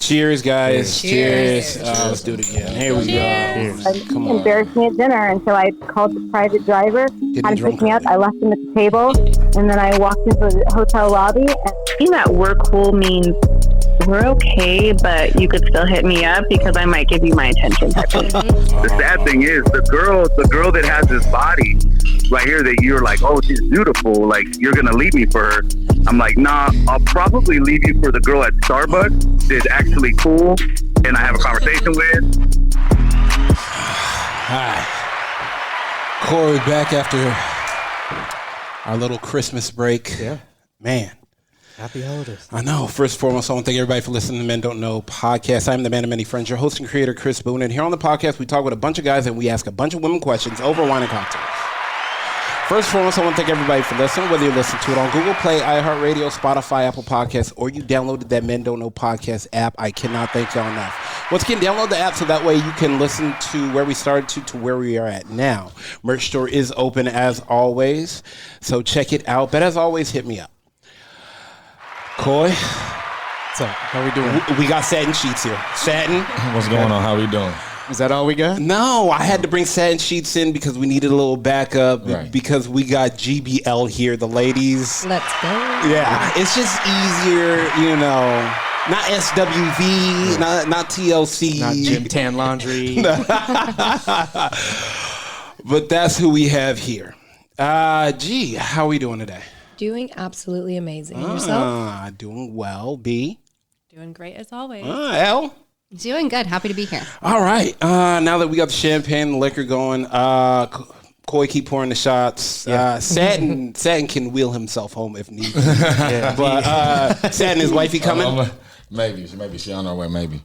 Cheers, guys. Cheers. Let's do it again. Here we go. Come on. Embarrassed me at dinner, and so I called the private driver, had him pick me up. I left him at the table, and then I walked into the hotel lobby. And being that we're cool means we're okay, but you could still hit me up because I might give you my attention. The sad thing is, the girl that has this body right here that you're like, oh, she's beautiful, like you're gonna leave me for her. I'm like, nah, I'll probably leave you for the girl at Starbucks that's actually cool and I have a conversation with. Hi. Corey back after our little Christmas break. Yeah. Man. Happy holidays. I know. First and foremost, I want to thank everybody for listening to Men Don't Know podcast. I'm the man of many friends, your host and creator, Chris Boone. And here on the podcast, we talk with a bunch of guys and we ask a bunch of women questions over wine and cocktails. First and foremost, I want to thank everybody for listening, whether you listen to it on Google Play, iHeartRadio, Spotify, Apple Podcasts, or you downloaded that Men Don't Know podcast app. I cannot thank y'all enough. Once again, download the app so that way you can listen to where we started to where we are at now. Merch store is open as always, so check it out. But as always, hit me up. Coy. What's up? How we doing? We got Satin Sheets here. Satin. What's going on? How we doing? Is that all we got? No, I had to bring Satin Sheets in because we needed a little backup because we got GBL here, the ladies. Let's go. Yeah, it's just easier, you know. Not SWV, not TLC. Not Gym Tan Laundry. But that's who we have here. G, how are we doing today? Doing absolutely amazing. And yourself? Doing well. B? Doing great as always. L? Doing good. Happy to be here. All right. Now that we got the champagne and the liquor going, Coy keep pouring the shots. Yeah. Satin can wheel himself home if needed. Yeah. But Satin, his wifey coming? Maybe she on her way. Maybe.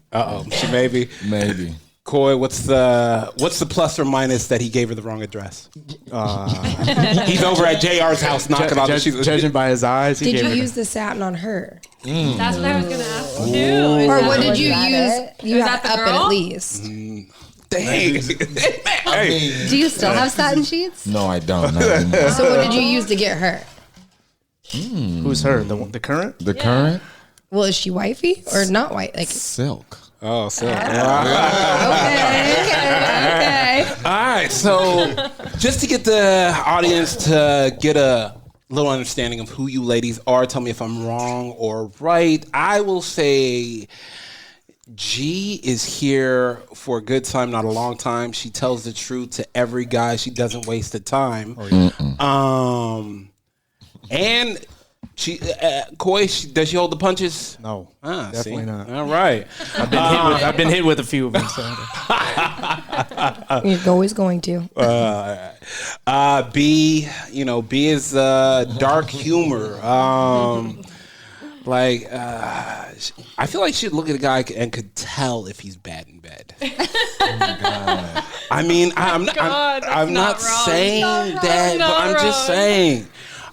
She maybe. Maybe. Coy, what's the plus or minus that he gave her the wrong address? He's over at JR's house knocking on. Judging by his eyes, did you use the satin on her? That's what I was going to ask too. Or what did you use? You have the up girl? at least. Dang. Do you still have satin sheets? No, I don't. Not anymore. So what did you use to get her? Who's her? The current? The current? Well, is she wifey or not white? Like Silk. Oh, so. okay. All right, so just to get the audience to get a little understanding of who you ladies are, tell me if I'm wrong or right. I will say G is here for a good time, not a long time. She tells the truth to every guy. She doesn't waste the time. And she, Coy, does she hold the punches? No, definitely not. All right. I've been hit with a few of them. So. You're always going to. B, B is dark humor. I feel like she'd look at a guy and could tell if he's bad in bed. I mean, I'm not saying that, but I'm just saying.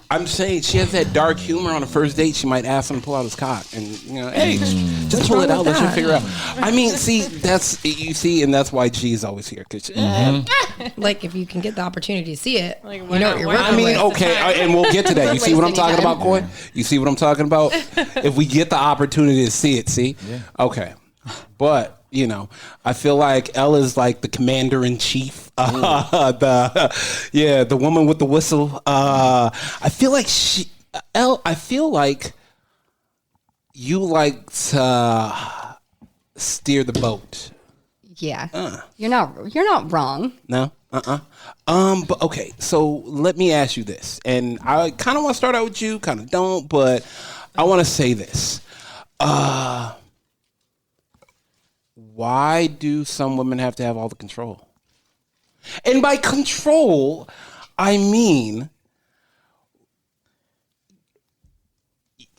I'm saying she has that dark humor on a first date. She might ask him to pull out his cock and, hey, just pull it out. Let's figure it out. I mean, and that's why G is always here. Cause like if you can get the opportunity to see it, like, you know what you're working with. Okay, and we'll get to that. You see what I'm talking about, Coy? You see what I'm talking about? If we get the opportunity to see it, see? Yeah. Okay. But, I feel like Elle is like the commander-in-chief. The woman with the whistle. I feel like you like to steer the boat. Yeah. You're not wrong. No? But okay, so let me ask you this. And I kind of want to start out with you, kind of don't, but I want to say this. Why do some women have to have all the control? And by control, I mean,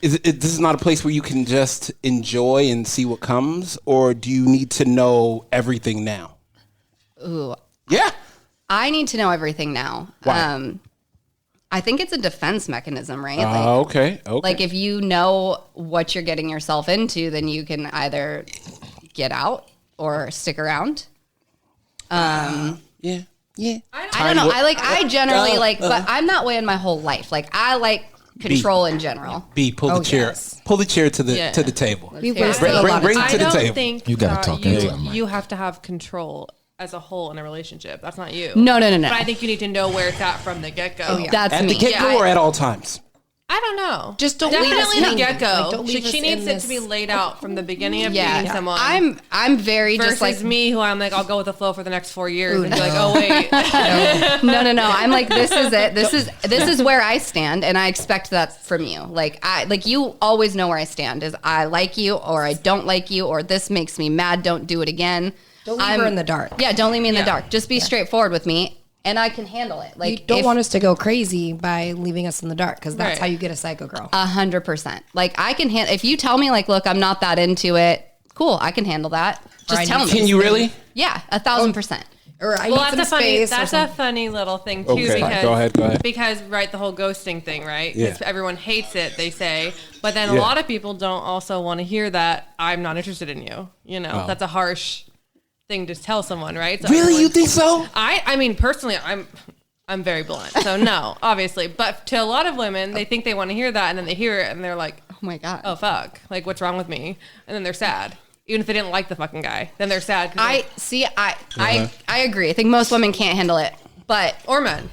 this is not a place where you can just enjoy and see what comes, or do you need to know everything now? Ooh. Yeah. I need to know everything now. Why? I think it's a defense mechanism, right? Okay. Like if you know what you're getting yourself into, then you can either get out or stick around. Yeah. I don't know. I generally but I'm that way in my whole life. Like I like control in general. B, pull the chair. Yes. Pull the chair to the table. We Yeah. wasted a Bring lot of it time. to the I table. don't think You gotta that talk into it, Mike. you have to have control as a whole in a relationship. That's not you. No. But I think you need to know where it's at from the get go. Oh, yeah. That's At me. the get-go or at all times? I don't know. Just don't leave us definitely the hanging. get go. Like, don't leave us She needs in it to be this- laid out from the beginning of Yeah. dating someone. I'm very versus just like me, who I'm like, I'll go with the flow for the next 4 years and be like, oh wait, no. I'm like, this is it. This is where I stand, and I expect that from you. Like you always know where I stand. Is I like you or I don't like you, or this makes me mad. Don't do it again. Don't leave her in the dark. Yeah, don't leave me in the dark. Just be straightforward with me, and I can handle it. Like, You don't want us to go crazy by leaving us in the dark because that's Right. how you get a psycho girl. 100%. Like, I can handle. If you tell me, like, look, I'm not that into it. Cool, I can handle that. Just tell me. Can you really? Yeah, 1,000%. Or I well, need some that's a funny. space. That's a funny little thing too. Okay, because go ahead. Because right, the whole ghosting thing, right? Yeah. Because everyone hates it, they say, but then a Yeah. lot of people don't also want to hear that I'm not interested in you. You know, that's a harsh thing to tell someone, right? So Really? You everyone- think so? I mean, personally, I'm very blunt, so no, obviously. But to a lot of women, they think they want to hear that, and then they hear it, and they're like, Oh my God. "Oh fuck! Like, what's wrong with me?" And then they're sad, even if they didn't like the fucking guy. Then they're sad. 'Cause I agree. I think most women can't handle it, but or men,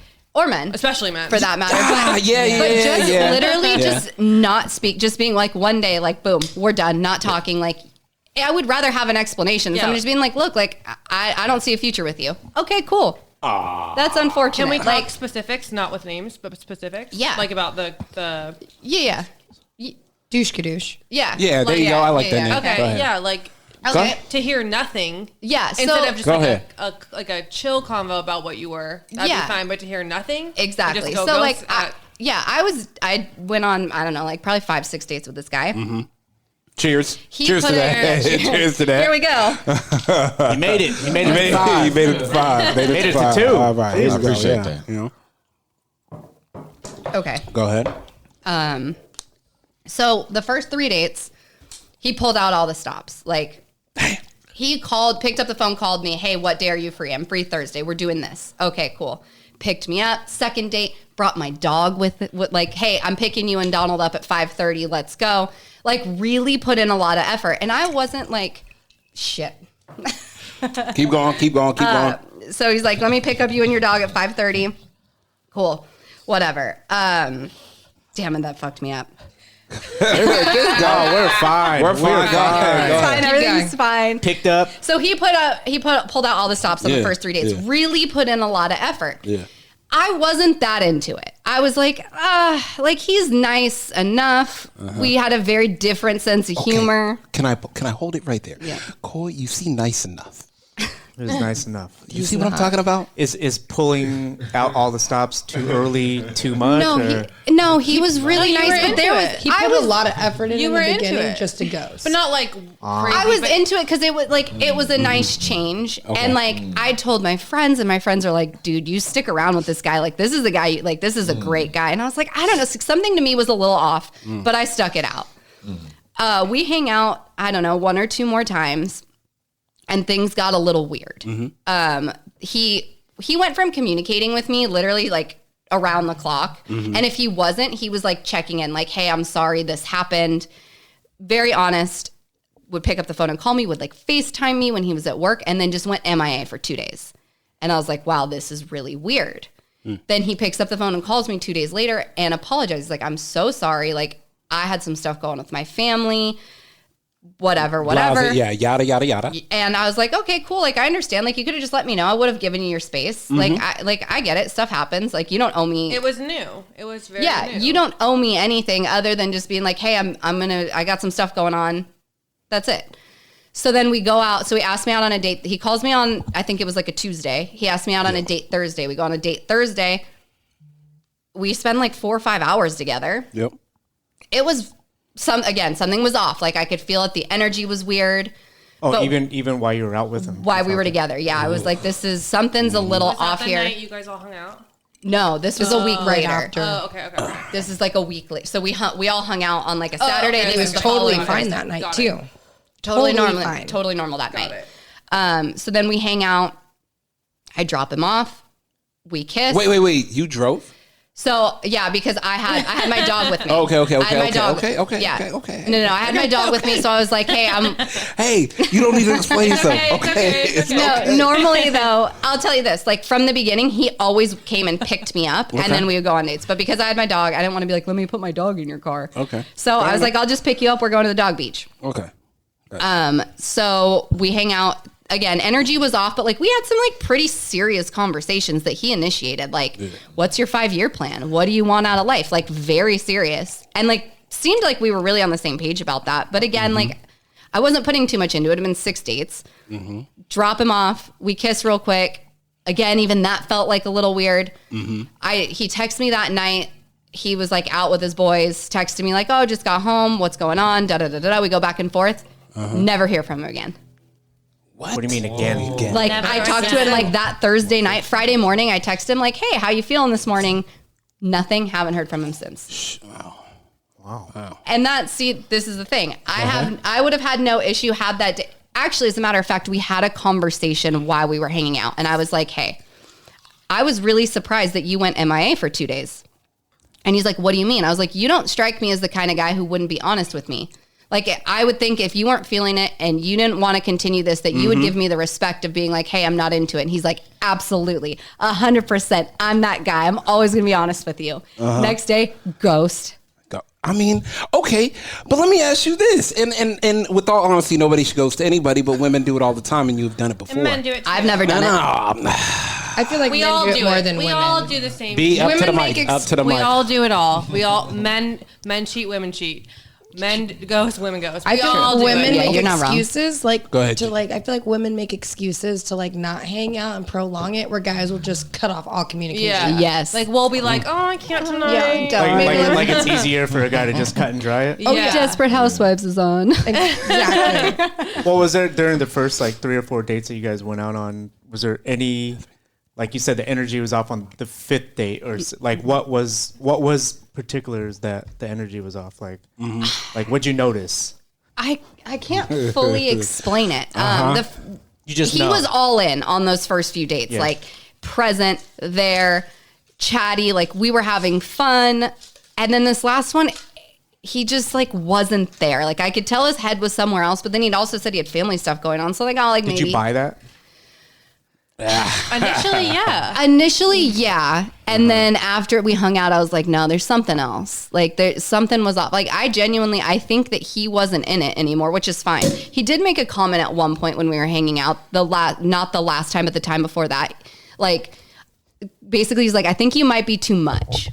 especially men, for that matter. Ah, yeah. Literally, Yeah. just not speak. Just being like, one day, like, boom, we're done. Not talking. Like, I would rather have an explanation. Yeah. Somebody just being like, look, like, I don't see a future with you. Okay, cool. That's unfortunate. Can we talk like, specifics, not with names, but specifics? Yeah. Like about the yeah, douche kadoosh. yeah, Yeah, there Like, you go. I like that name. okay, Go ahead. yeah, like Okay. to hear nothing. Yeah, so Instead of just Go like ahead. a chill convo about what you were, that'd Yeah. be fine. But to hear nothing, exactly. you just So go like, ghost I went on, I don't know, like probably 5-6 dates with this guy. Cheers. He Cheers to put that. it- Cheers to that. Here we go. You made it. You made You it. made, to five. you made it to 5. Made Made it to five. 2. All right. Here I we go. appreciate Yeah. that. You know? Okay. Go ahead. So the first 3 dates, he pulled out all the stops. Like, he picked up the phone, called me. Hey, what day are you free? I'm free Thursday. We're doing this. Okay, cool. Picked me up. Second date, brought my dog with like, hey, I'm picking you and Donald up at 5:30. Let's go. Like, really put in a lot of effort. And I wasn't like, shit. Keep going. So he's like, let me pick up you and your dog at 5:30. Cool. Whatever. Damn it, that fucked me up. Oh, we're fine. We're fine. Go ahead. Go It's ahead. fine. Everything's fine. Picked up. So he pulled out all the stops on the Yeah, first 3 dates. yeah. Really put in a lot of effort. Yeah. I wasn't that into it. I was like, he's nice enough. We had a very different sense of humor. Can I hold it right there? Yeah. Cole, you see nice enough. It was nice enough. You see what I'm talking about? Is pulling out all the stops too early, too much? He was really you nice, were but into there was it. He put a lot of effort in You in were the into beginning it. just to ghost. but not like crazy. I was but into it because it was a nice change, and like I told my friends, and my friends are like, "Dude, you stick around with this guy. Like, this is the guy. Like, this is a great guy." And I was like, I don't know, something to me was a little off, but I stuck it out. We hang out, I don't know, 1 or 2 more times, and things got a little weird. He went from communicating with me literally like around the clock, and if he wasn't, he was like checking in, like, "Hey, I'm sorry, this happened." Very honest. Would pick up the phone and call me, would like FaceTime me when he was at work, and then just went MIA for 2 days. And I was like, wow, this is really weird. Then he picks up the phone and calls me 2 days later and apologizes. Like, "I'm so sorry. Like, I had some stuff going with my family, whatever. Yeah, yada, yada, yada. And I was like, okay, cool. Like, I understand. Like, you could have just let me know. I would have given you your space. I get it. Stuff happens. Like, you don't owe me. it was new. It was very new. You don't owe me anything other than just being like, hey, I got some stuff going on. That's it. So then we go out. So he asked me out on a date. He calls me on, I think it was like a Tuesday. He asked me out on a date Thursday. We go on a date Thursday. We spend like 4 or 5 hours together. Yep. It was something was off. Like, I could feel it. The energy was weird. Oh, But- even while you were out with him. While we were together. Yeah. I was like, something's a little Was that off the here. night you guys all hung out? No, this was a week right later. after. Oh, okay. This is like a week later. So we all hung out on like a Saturday. okay. And It was the totally following fine Thursday. that night Got too. it. Totally normal that night. So then we hang out. I drop him off. We kiss. Wait. You drove? So yeah, because I had my dog with me. Okay. I had my dog. Okay. Yeah. Okay. No, I had my dog with me, so I was like, hey, Hey, you don't need to explain yourself. It's okay. No, normally though, I'll tell you this. Like from the beginning, he always came and picked me up, and then we would go on dates. But because I had my dog, I didn't want to be like, let me put my dog in your car. Okay. So I was like, I'll just pick you up. We're going to the dog beach. Okay. So we hang out. Again, energy was off, but like we had some like pretty serious conversations that he initiated. Like, what's your 5-year plan? What do you want out of life? Like very serious. And like seemed like we were really on the same page about that. But again, like I wasn't putting too much into it. It'd been 6 dates. Drop him off. We kiss real quick. Again, even that felt like a little weird. He texted me that night. He was like out with his boys, texted me like, oh, just got home. What's going on? Da-da-da-da-da. We go back and forth. Never hear from him again. What do you mean again? Like Never I talked to him like that Thursday night, Friday morning. I texted him like, "Hey, how you feeling this morning?" Nothing. Haven't heard from him since. Wow. And this is the thing. I would have had no issue had that day. Actually, as a matter of fact, we had a conversation while we were hanging out, and I was like, "Hey, I was really surprised that you went MIA for 2 days." And he's like, "What do you mean?" I was like, "You don't strike me as the kind of guy who wouldn't be honest with me." Like, I would think if you weren't feeling it and you didn't want to continue this, that you would give me the respect of being like, hey, I'm not into it. And he's like, absolutely, 100%. I'm that guy. I'm always going to be honest with you. Next day, ghost. I mean, okay, but let me ask you this. And with all honesty, nobody should ghost anybody, but women do it all the time, and you've done it before. And men do it too. I've never done it. I feel like We men all do it do more it. than We women. all do the same. Be up to the Women mic. make Up to the We mic. all do it all. We all men cheat, women cheat. Men ghost, women ghost. I We feel all like do women it. Yeah, make you're not wrong. excuses like Go ahead, to Jim. like. I feel like women make excuses to like not hang out and prolong it, where guys will just cut off all communication. Yeah. Yes. Like we'll be like, oh, I can't tonight. Yeah, don't. Like it's easier for a guy to just cut and dry it. Yeah. Desperate Housewives is on. Exactly. What was there during the first like 3 or 4 dates that you guys went out on? Was there any, like you said, the energy was off on the 5th date, or like what was particulars that the energy was off? Like, like what'd you notice? I can't fully explain it. You just He know. was all in on those first few dates, Yeah. like present, there, chatty, like we were having fun. And then this last one, he just like wasn't there. Like I could tell his head was somewhere else, but then he'd also said he had family stuff going on. So like, oh, like Did maybe. you buy that? Initially, yeah. Initially, yeah. And then after we hung out, I was like, no, there's something else. Like something was off. Like I think that he wasn't in it anymore, which is fine. He did make a comment at one point when we were hanging out, not the last time, but the time before that. Like basically he's like, I think you might be too much.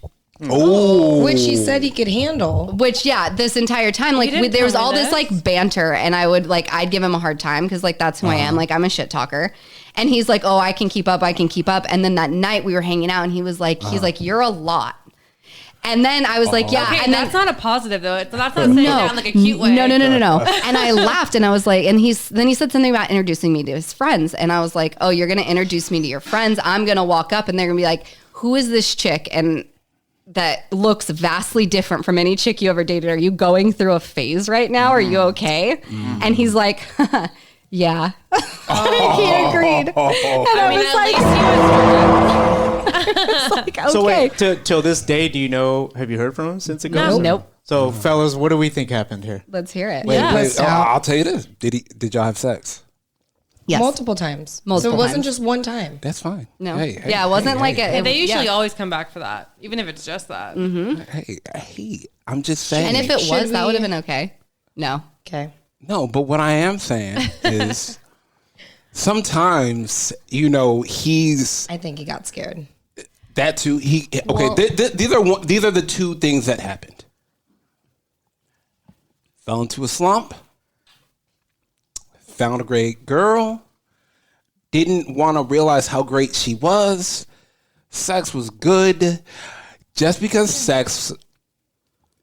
Oh, Which he said he could handle. Which, yeah, this entire time, like didn't there was tell me all this this. like banter, and I'd give him a hard time because like that's who I am. Like I'm a shit talker, and he's like, oh, I can keep up. And then that night we were hanging out, and he was like, you're a lot. And then I was like, yeah, Okay, and then that's not a positive though. That's not saying down like a cute way. No. And I laughed, and I was like, then he said something about introducing me to his friends, and I was like, oh, you're gonna introduce me to your friends? I'm gonna walk up, and they're gonna be like, who is this chick? And that looks vastly different from any chick you ever dated. Are you going through a phase right now? Are you okay? And he's like, yeah. He agreed. And I was like, okay. So wait, till this day, do you know? Have you heard from him since it goes? Nope. So fellas, what do we think happened here? Let's hear it. wait. I'll tell you this. Did y'all have sex? Yes. Multiple times. Multiple so it wasn't times. just one time. That's fine. No. Hey, Yeah, it wasn't like hey, a. They usually yeah. always come back for that, even if it's just that. Hey, I'm just saying. And if it Should was, that we- would have been okay. No. Okay. No, but what I am saying is sometimes, he's I think he got scared. that too. Okay, Well- these are the two things that happened. Fell into a slump, found a great girl, didn't want to realize how great she was. Sex was good. Just because sex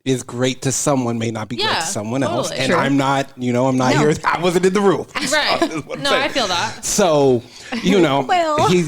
is great to someone may not be great Yeah, to someone else. totally. And True. I'm not here. I wasn't in the room. Right. No, I feel that. So, he's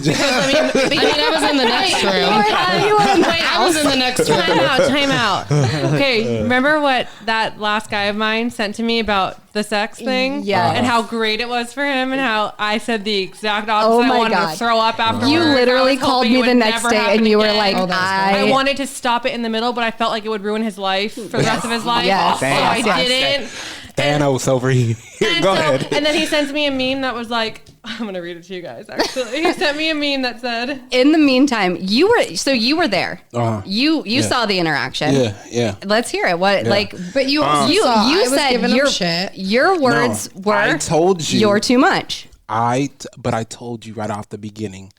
just. I was in the next room. I was in the next room. Time out. Okay, remember what that last guy of mine sent to me about the sex thing. Yes. And how great it was for him and how I said the exact opposite. Oh my I wanted God. to throw up afterwards. You literally I was called hoping me it the would next never day happen and you were again. like, I wanted to stop it in the middle, but I felt like it would ruin his life for the rest of his life. Yes. So I didn't. Thanos over here. Go ahead. And then he sends me a meme that was like, I'm going to read it to you guys, actually. He sent me a meme that said, in the meantime, you were there. You saw the interaction. Yeah. Let's hear it. What like But you saw, you I was said giving him shit. your words were I told you you're too much. but I told you right off the beginning,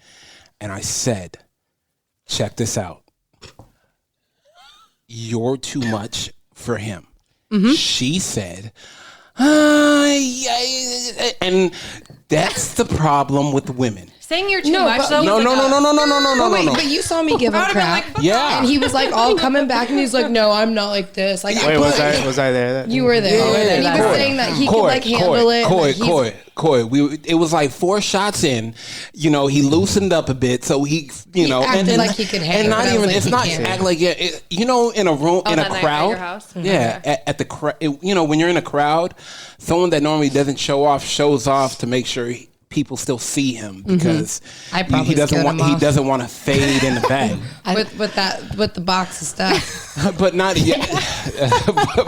and I said, check this out. You're too much for him. She said, and that's the problem with women. saying you're too much, though. No. But you saw me give him crap. Yeah. And he was like all coming back and he's like, no, I'm not like this. Like, Wait, was I there? You were there. And he was saying that he could like handle it. Coy. It was like 4 shots in. You know, he loosened up a bit, so he, acted like he could handle it. And not even. It's not act like in a room in a that night at crowd. your house? Yeah, at the crowd. When you're in a crowd, someone that normally doesn't shows off to make sure people still see him because he doesn't want to fade in the bag. with the box of stuff. But not yet.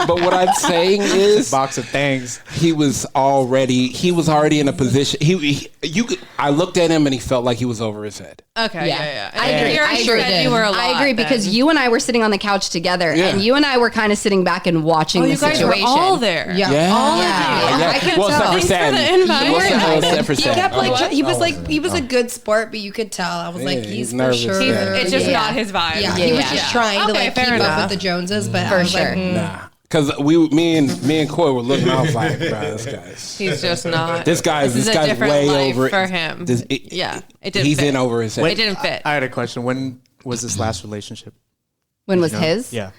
but what I'm saying is, Box of things. he was already in a position. I looked at him and he felt like he was over his head. Okay, yeah. I agree. You already said you were a lot, I agree because you and I were sitting on the couch together, and you and I were kind of sitting back and watching the you guys situation. were all there. Yeah. All of you. I can Well, tell. except for Satin. Thanks for the invite. Well, You were except for He Satin. kept like What? he was a good sport, but you could tell. I was like, he's for nervous, sure. yeah. It's just not his vibe. Yeah, he was just trying to Okay, like fair keep up enough. with the Joneses, but For I was sure. like, Nah. Because me and Coy were looking. I was like, bro, this guy's. He's just not. This guy's a different way life over for him. It didn't. He's He's in over his head. It didn't fit. I had a question. When was this last relationship? When was his? Yeah.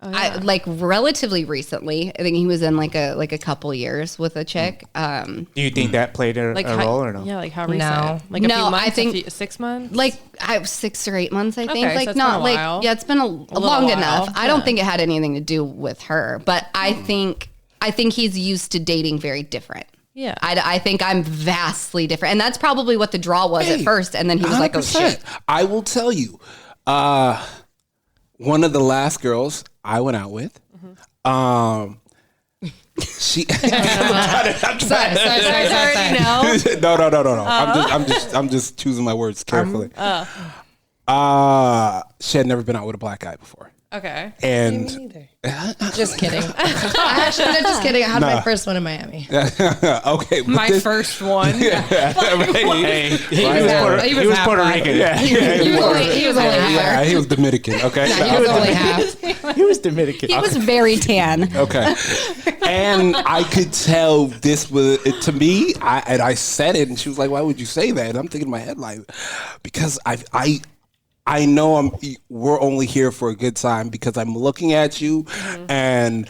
I, like relatively recently. I think he was in like a couple years with a chick. Do you think that played a role or no? Yeah, like how recent? No. Like a No, few months, I think 6 months? Like I was 6 or 8 months, I think. Okay, so like it's not been a like while. yeah, it's been a long while. enough. I don't Yeah. think it had anything to do with her, but I think he's used to dating very different. Yeah. I think I'm vastly different, and that's probably what the draw was at first. And then he was like, "Oh 100%. shit." I will tell you, one of the last girls I went out with, she. I'm sorry. No. No. I'm just choosing my words carefully. She had never been out with a black guy before, Okay. and just kidding. Actually, no, just kidding. I had my first one in Miami. okay, but My this- first one. He was Puerto Rican. Yeah, He was only half. yeah, he was Dominican. Okay, He was only half. He was Dominican. He was very tan. Okay. And I could tell this was to me. I said it, and she was like, "Why would you say that?" And I'm thinking in my head like, because I know we're only here for a good time because I'm looking at you, and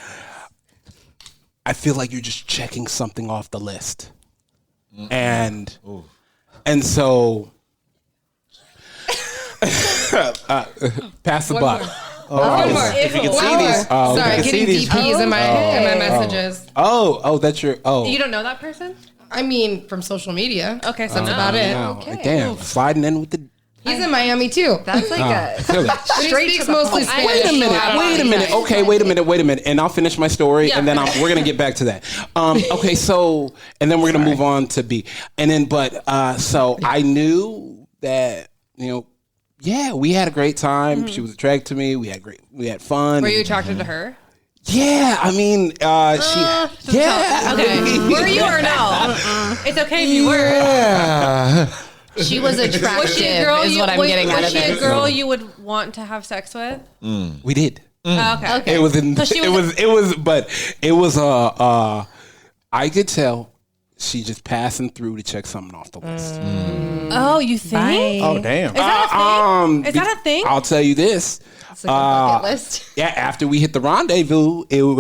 I feel like you're just checking something off the list, and so pass the buck. If you can see these. Sorry, can see getting these. DPs in my messages. Oh, that's your. Oh, You don't know that person? I mean, from social media. Okay, so That's about it. no. Damn, sliding in with the. He's in Miami too. That's like a Philly. But he speaks mostly Spanish. Wait a minute. Okay, wait a minute, and I'll finish my story, and then we're gonna get back to that. Okay, so and then we're gonna move on to B, and then so I knew that yeah, we had a great time. She was attracted to me. We had fun. Were you attracted to her? Yeah, I mean, she. Yeah. Okay. Were you or no? It's okay if you were. Yeah. she was attractive. Was she a girl is what I'm getting out Was of she a this. girl you would want to have sex with? We did. Oh, okay. It was in. So she was It was I could tell she just passing through to check something off the list. Oh, you think? Oh, damn. Is that a thing? Is be- that a thing? I'll tell you this. It's like a bucket list. Yeah, after we hit the rendezvous, it was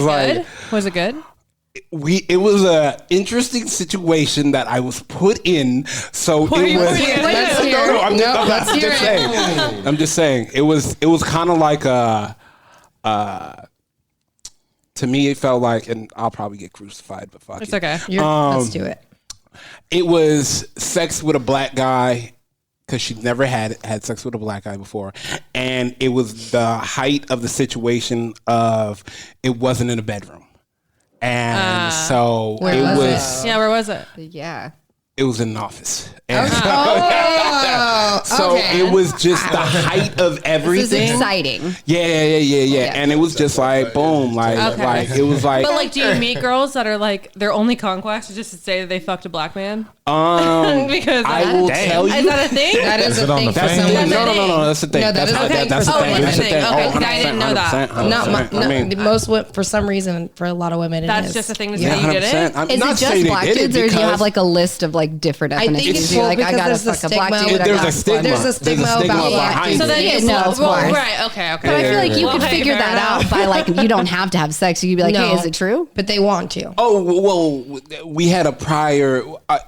like Good? Was it good? it was a interesting situation that I was put in. So What are it you was. putting in? Let's hear it. Let's hear it. saying. I'm just saying. It was kind of like a. To me, it felt like, and I'll probably get crucified, but fuck It's it. okay. Let's do it. It was sex with a black guy because she'd never had sex with a black guy before, and it was the height of the situation of it wasn't in a bedroom, and so Where it was was. Yeah, where was it? Yeah. It was in an office. And Oh, it was just the height of everything. This is exciting. Yeah. And it was just like boom, like it was like. But like, do you meet girls that are like their only conquest is just to say that they fucked a black man? Because I will tell you. Is that a thing? that is a it on thing the for fan? some women. No, that's the thing. No, that is a thing That's for the some thing. women. That's the thing. Okay, 'cause I 100%, didn't know that. 100%. Not my, I mean, most for some reason for a lot of women. That's it is. just a thing to Yeah. say you did it. 100%. I'm Is not it saying just they black did it dudes, or do you because- have like a list of like different I definitions? think it's You're cool like, I because gotta there's the fuck a black stigma. dude. I There's gotta a fuck- stigma. There's a stigma There's a stigma about black behind dudes. So then, it. yeah, no, of course. right? Okay. But I feel like you Well, could hey, figure fair that enough. out by like you don't have to have sex. You could be like, hey, No. is it true? But they want to. Oh well, we had a prior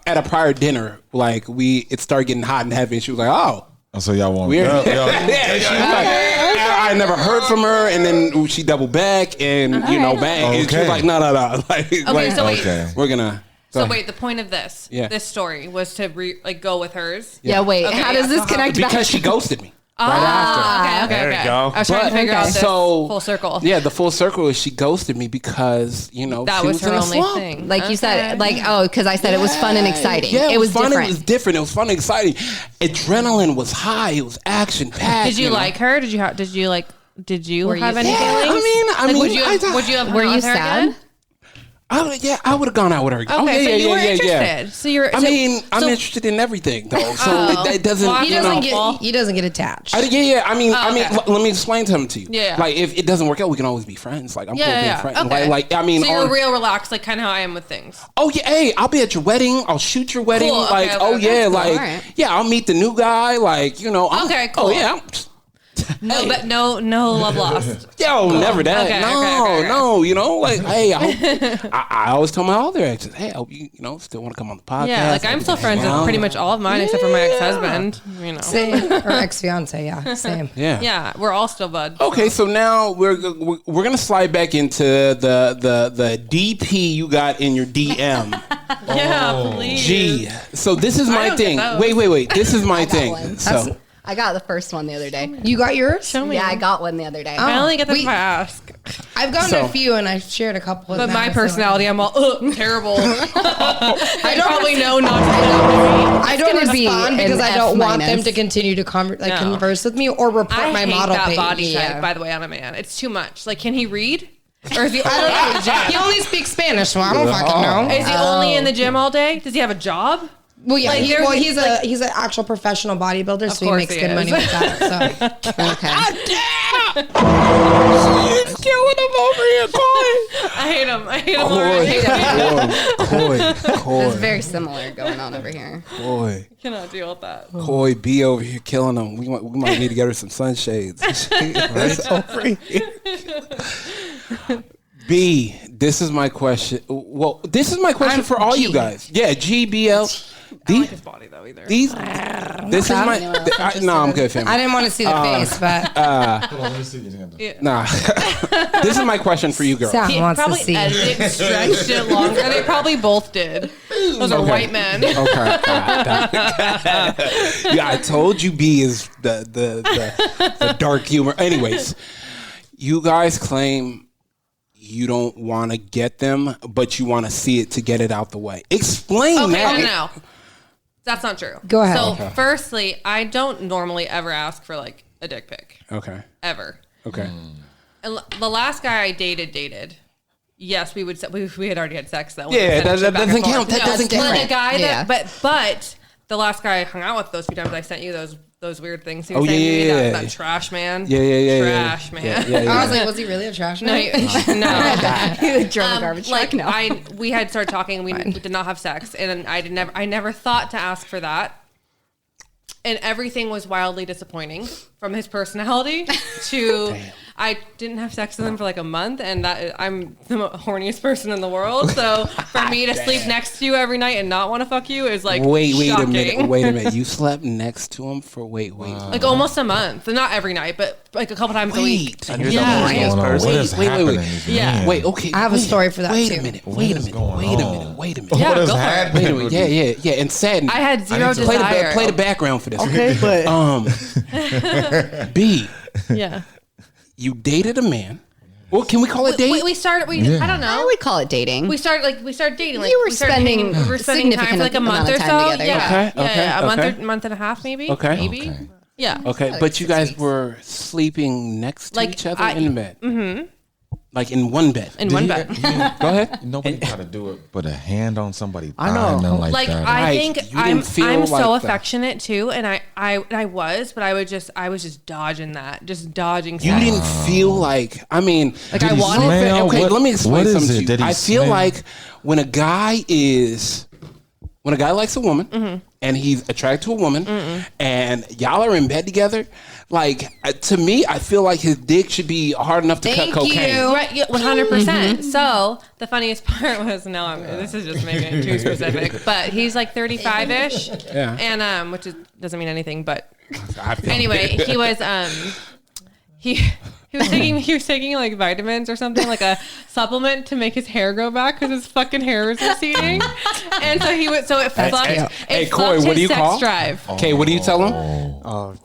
at a prior dinner. Like it started getting hot and heavy, and she was like, "Oh, Oh, so y'all want weird." y'all- Yeah, she was like, I never heard from her, and then she doubled back, and bang, and she was Okay. like, "No." Okay, so wait. Okay. We're gonna. So wait, the point of this Yeah. this story was to go with hers. Yeah, wait. Okay, how does yeah, this so connect back? Because she ghosted me right after. Okay. There you go. I was trying to figure out this full circle. Yeah, the full circle is she ghosted me because That she was her in a only slump. thing. Like you said, like because I said it was fun and exciting. Yeah, it was fun. different. It was different. It was fun and exciting. Adrenaline was high. It was action packed. Did you like her? Did you have any Yeah, feelings? I mean, would you have Were hung out you with her sad? again? I would have gone out with her. Okay, Oh, yeah, so you were yeah. interested. So you're. I mean, I'm so- interested in everything, though. So it doesn't. Well, He doesn't get attached. Yeah. I mean, okay. let me explain something to you. Yeah. Like, if it doesn't work out, we can always be friends. Like, I'm cool being Yeah. friends. Okay. Like, I mean, so you're real relaxed, like kind of how I am with things. oh yeah, hey, I'll be at your wedding. I'll shoot your wedding. Cool, okay, Like, okay, oh okay. yeah, Cool, like, alright. yeah, I'll meet the new guy. Like, Okay, cool. Oh yeah. No, but no love lost. Yo, never that. Okay, no, okay. no. Like, hey, I hope. I always tell my other exes, hey, I hope you, still want to come on the podcast. Yeah, like I'm still friends with pretty much all of mine except for my ex-husband. Same. Or ex-fiance, yeah. Same. Yeah. Yeah, we're all still buds. Okay, so now we're gonna slide back into the DP you got in your DM. Yeah, please. Gee, so this is my don't get thing. those. Wait. This is my thing. one. So I got the first one the other day. You got yours? Show me. Yeah, I got one the other day. I only get them We- if I ask. I've gotten So- a few and I've shared a couple. But with my Matt, so- personality, I'm all terrible. I don't probably know not to do that I don't gonna be respond an because I F don't want them minus. to continue to No. converse with me or report I my hate model that page. body type, Yeah. by the way, on a man. It's too much. Like, can he read? Or is he I don't know. He only speaks Spanish, so I don't fucking know. Is he only in the gym all day? Does he have a job? Well, yeah, Like, he's he's an actual professional bodybuilder, so he course makes he good is. money with that. So Okay. She's killing him over here, I hate him. I hate him already. Coy. It's very similar going on over here. Coy. Cannot deal with that. Coy B over here killing him. We might need to get her some sunshades. Right over here. B, this is my question. Well, this is my question for all you guys. Yeah, GBL. I don't like his body, though, either. This is my. No, I'm good, family. I didn't want to see the face, but Hold on, let me see your hand. Nah. This is my question for you girls. Sam He wants to probably see. edited it, stretched it longer. They probably both did. Those are white men. Okay. Yeah, I told you B is the dark humor. Anyways, you guys claim you don't want to get them, but you want to see it to get it out the way. Explain Okay, that. no. That's not true. Go ahead. So, Okay. firstly, I don't normally ever ask for, like, a dick pic. Okay. Ever. Okay. And the last guy I dated, yes, we had already had sex though. Yeah, that doesn't count. That doesn't But count. the guy Yeah. but the last guy I hung out with those few times I sent you those weird things. He was Oh, saying to me, yeah. that trash man. Yeah. Trash man. Yeah. I was like, was he really a trash No, man? no. German garbage truck? No. We had started talking. We did not have sex, and I never thought to ask for that. And everything was wildly disappointing, from his personality to I didn't have sex with him for like a month, and I'm the horniest person in the world. So for me to sleep next to you every night and not want to fuck you is like wait shocking. a minute. You slept next to him for like almost a month, not every night, but like a couple times a week. And you're the horniest person. Wait. Yeah. Wait, okay. I have a story for that wait too. A minute. Wait a minute. Yeah, What is go for it. happening? Yeah. And Satin. I had zero desire. Play the background for this. Okay, but B. Yeah. You dated a man. Well, can we call it dating? We started. I don't know. I would call it dating. We started dating. Like You were we started spending hanging- we were spending time for like a month or amount of so. time together. Yeah. Okay, A month and a half, maybe. Okay. Yeah. Okay, but you guys were sleeping next to each other in bed. Mm-hmm. Like in one bed. In one bed. Go ahead. Nobody got to do it. Put a hand on somebody. I know. Nothing like that. I Right. think You didn't feel I'm like so that. affectionate too, and I was, but I was just dodging that, just dodging. You sex. didn't feel like, I mean, Like I wanted. smell? Okay, What- let me explain what is something to it? you. Did he I feel smell? like when a guy likes a woman and he's attracted to a woman and y'all are in bed together, like to me, I feel like his dick should be hard enough to cut cocaine. Right, 100%. So the funniest part was this is just making it too specific, but he's like 35-ish, Yeah. and which doesn't mean anything, but I feel anyway, he was he was taking like vitamins or something, like a supplement to make his hair grow back because his fucking hair was receding, and so it fucked. Hey, It Corey, fucked what do his you sex call? drive. Okay, what do you tell him?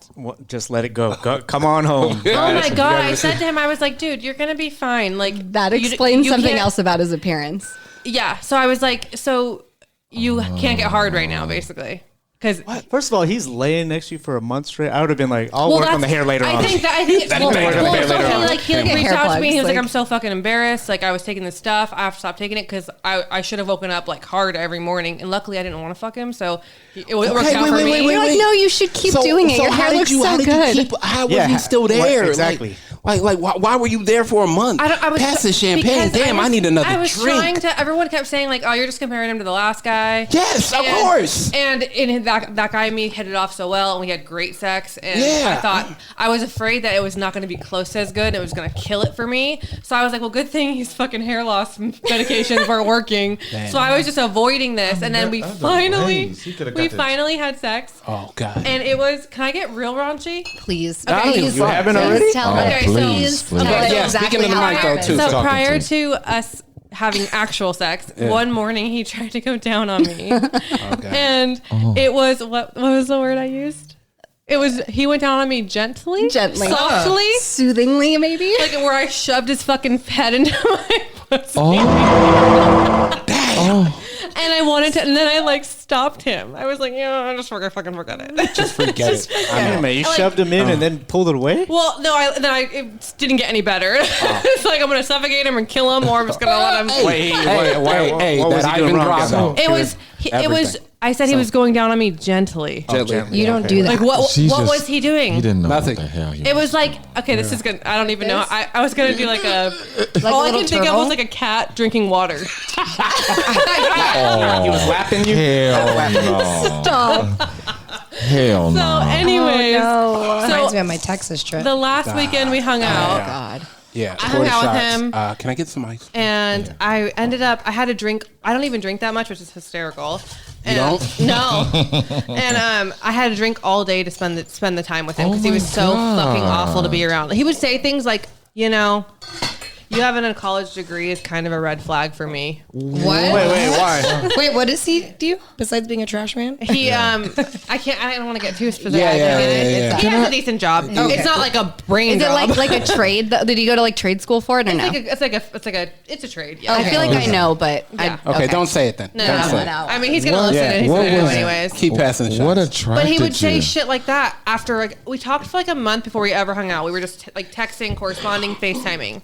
just let it go. Come on home. Oh my god! I said to him, I was like, "Dude, you're gonna be fine." Like That you- explains you something can't- else about his appearance. Yeah. So I was like, "So you can't get hard right now, basically." Because First of all, he's laying next to you for a month straight. I would have been like, I'll work on the hair later on. I think Work on the hair later on. he Get reached hair out to me. He was plugs, like, like- "I'm so fucking embarrassed. Like I was taking this stuff. I have to stop taking it because I should have woken up like hard every morning. And luckily, I didn't want to fuck him, so it worked out for me." You're like, no, you should keep doing it. Your how hair did looks you- so how did you good. keep- how was Yeah, he still what- there? exactly. Like why were you there for a month? I was Pass the champagne. because Damn, I need another I was drink. trying to. Everyone kept saying like, "Oh, you're just comparing him to the last guy." Yes, of course. And that guy and me hit it off so well, and we had great sex. And Yeah. I was afraid that it was not going to be close as good. It was going to kill it for me. So I was like, well, good thing his fucking hair loss medications weren't working. So I was just avoiding this, and then we finally had sex. Oh God. And it was. Can I get real raunchy? Please. Okay, Please. you haven't Please already? Tell Oh, me. Okay, so- please. Yeah, speaking exactly to the how mic it though happened. too. So Talking prior to. to us having actual sex, one morning he tried to go down on me, and it was what was the word I used? It was he went down on me gently, softly, Soothingly, maybe. like where I shoved his fucking head into my pussy. And I wanted to, and then I like stopped him. I was like, I just fucking forget it. Just forget it. Wait a minute, you shoved him in and then pulled it away? Well, no, it didn't get any better. It's like I'm gonna suffocate him and kill him, or I'm just gonna let him. Hey, what was that he doing Ivan wrong? Drago. It was. I said he was going down on me gently. Gently. You don't do that. Like what? She's What just- was he doing? He didn't know Nothing. what the hell he It was like, okay, this is good. I don't even know. I was gonna do like a. all I little can think of turtle? was like a cat drinking water. He was lapping you? Hell no. Stop. Hell So, no. anyways, Reminds me so of my Texas trip. the last weekend we hung out, God. Yeah. I hung out with him. Can I get some ice? and I ended up. I had a drink. I don't even drink that much, which is hysterical. And, don't? No. And I had a drink all day to spend the time with him because he was so fucking awful to be around. He would say things like, you having a college degree is kind of a red flag for me. What? Wait, why? Wait, what does he do besides being a trash man? He, I don't want to get too specific. Yeah. He has a decent job. It's not like a brain Is it job. like a trade? Did he go to like trade school for it or no? It's a trade. Yeah. I feel like I know, but Yeah. Okay, don't say it then. No, Don't say it. no. I mean, he's gonna listen. And he's What gonna know was- anyways. Keep passing the shots. What attracted But he would say you? shit like that after like we talked for like a month before we ever hung out. We were just like texting, corresponding, FaceTiming,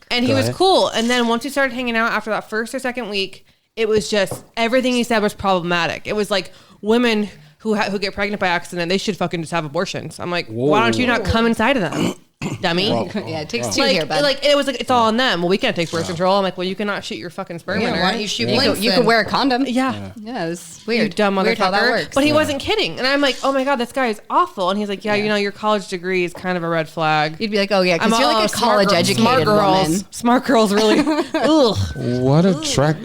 and he was cool. And then once we started hanging out after that first or second week, it was just everything he said was problematic. It was like women who get pregnant by accident, they should fucking just have abortions. I'm like, why don't you not come inside of them? dummy. Yeah, it takes two Like, here, bud. like it was like it's all on them. Well, we can't take birth control. I'm like, well, you cannot shoot your fucking sperm in Yeah, her. why don't you shoot you blanks could then? wear a condom. Yeah. Yeah, it's You weird. dumb Weird how that motherfucker. works. But he wasn't kidding. And I'm like, oh my God, this guy is awful. And he's like, yeah, you know, your college degree is kind of a red flag. You'd be like, oh yeah, because you're like a college educated smart girls. woman. Smart girls really. Ugh. What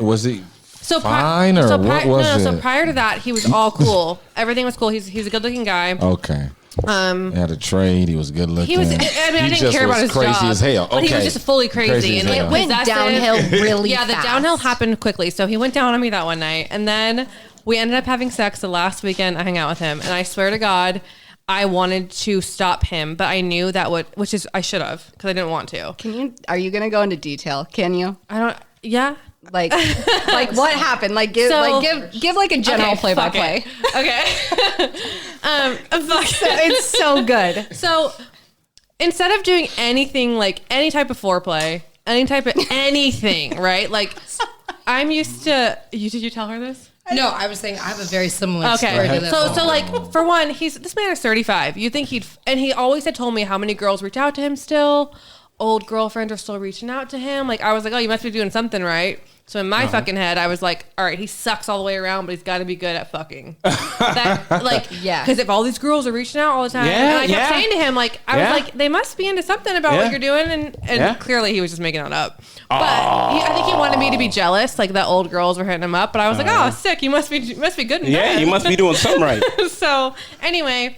was he? So Fine, or what was So it? prior to that, he was all cool. Everything was cool. He's a good looking guy. Okay. He had a trade. He was good looking. He was. I mean, I He didn't just care about was his crazy job, as hell. but he was Okay. just fully crazy, as and hell. it Went possessive. downhill really Yeah, the fast. downhill happened quickly. So he went down on me that one night, and then we ended up having sex the last weekend I hung out with him, and I swear to God, I wanted to stop him, but I knew that I should have because I didn't want to. Are you gonna go into detail? Can you? I don't. Yeah. Like what happened? Like give like a general play by play. Okay. It's so good. So instead of doing anything like any type of foreplay, any type of anything, right? Like I'm used to. Did you tell her this? No, I was saying I have a very similar story to Okay. this. So like for one, this man is 35. You think and he always had told me how many girls reach out to him still. Old girlfriends are still reaching out to him. Like I was like, oh, you must be doing something right. So in my fucking head, I was like, all right, he sucks all the way around, but he's got to be good at fucking. Yeah. Because if all these girls are reaching out all the time, Yeah, and I kept saying to him, like, I was Yeah. like, they must be into something about Yeah. what you're doing, and Yeah. clearly he was just making it up. But I think he wanted me to be jealous, like that old girls were hitting him up. But I was like, oh, sick, you must be good in Yeah, bed. you must be doing something right. So anyway,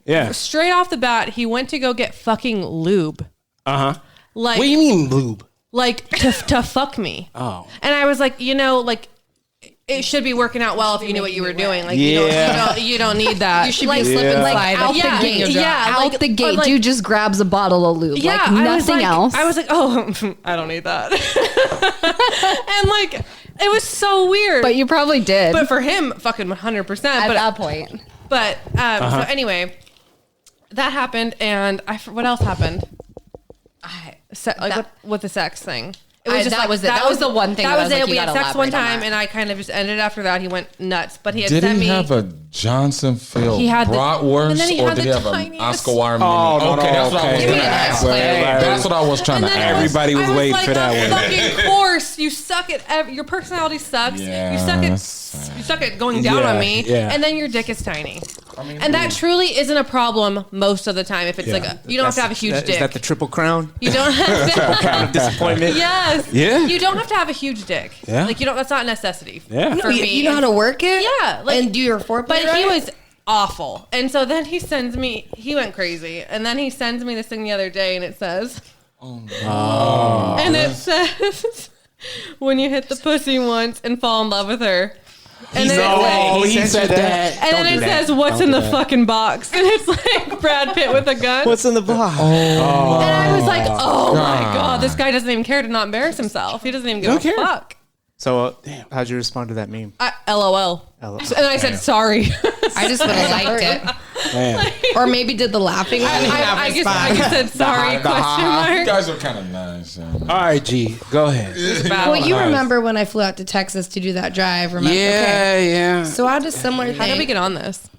Yeah. straight off the bat, he went to go get fucking lube. Uh huh. Like, What do you mean lube? like to fuck me. Oh. And I was like, like it should be working out well if you knew what you were doing. Like you don't need that. You should like, be slipping Like slide. out yeah, the gate, yeah, out like- the gate, like- dude just grabs a bottle of lube. yeah, like I was nothing like- else. I was like, oh, I don't need that. And like, it was so weird. but you probably did. But for him, fucking 100%. at But that point, so anyway, that happened, and what else happened? With the sex thing. It was just that was it. That was the one thing That that I was was like, it. you We had gotta sex one elaborate on time, that. and I kind of just ended after that. He went nuts, but he had Did sent he me. have a Johnsonville He had the- bratwurst, and then he or had did he the have an tiniest- Oscar Wilde mini? Oh, no, okay, that's what I was okay. going to Give me an ask. explanation. That's what I was trying to And then ask. Everybody was I waiting like, for that "Of one." Fucking course, you suck at your personality sucks. Yeah, you suck that's- at going down Yeah, on me, yeah. and then your dick is tiny. And that truly isn't a problem most of the time. If it's like you don't have to have a huge dick. Is that the triple crown? You don't have to. Crown of disappointment. Yes. Yeah. You don't have to have a huge dick. Yeah. Like you don't. That's not a necessity. Yeah. For me. You know how to work it? Yeah, like- and do your foreplay But right? he was awful. And so then he went crazy. And then he sends me this thing the other day, and it says, and it says, when you hit the pussy once and fall in love with her. And then No, he he said said that. and then do it that. says, what's Don't in do the that. fucking box? And it's like Brad Pitt with a gun. What's in the box? And I was like, oh my God, this guy doesn't even care to not embarrass himself. He doesn't even give Don't a care. fuck. So, how'd you respond to that meme? LOL. LOL. And I said, sorry. I just would have liked it. Man. Or maybe did the laughing one. I just said sorry, question You mark. guys are kind of nice. All right, G, go ahead. Well, you remember when I flew out to Texas to do that drive, remember? Okay. Yeah. So I had a similar thing. How did we get on this?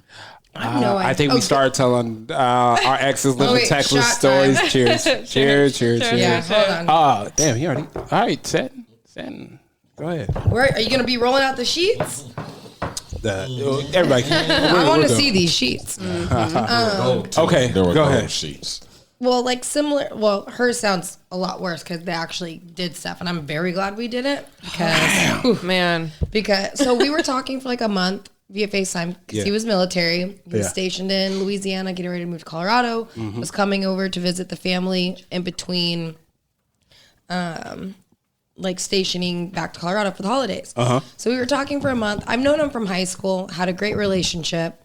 I have no idea. I think we Oh, started telling our exes live in wait, Texas shot stories. time. Cheers. Cheers. Yeah, hold on. Oh, damn, you already. All right, Satin. Go ahead. Where, are you going to be rolling out the sheets? Everybody. I want to see these sheets. Okay, There were go gold ahead. sheets. Well, like similar. Well, hers sounds a lot worse because they actually did stuff, and I'm very glad we did it Man. because so we were talking for like a month via FaceTime because Yeah. he was military. He was Yeah. stationed in Louisiana, getting ready to move to Colorado. Was coming over to visit the family in between, like stationing back to Colorado for the holidays. So we were talking for a month. I've known him from high school, had a great relationship.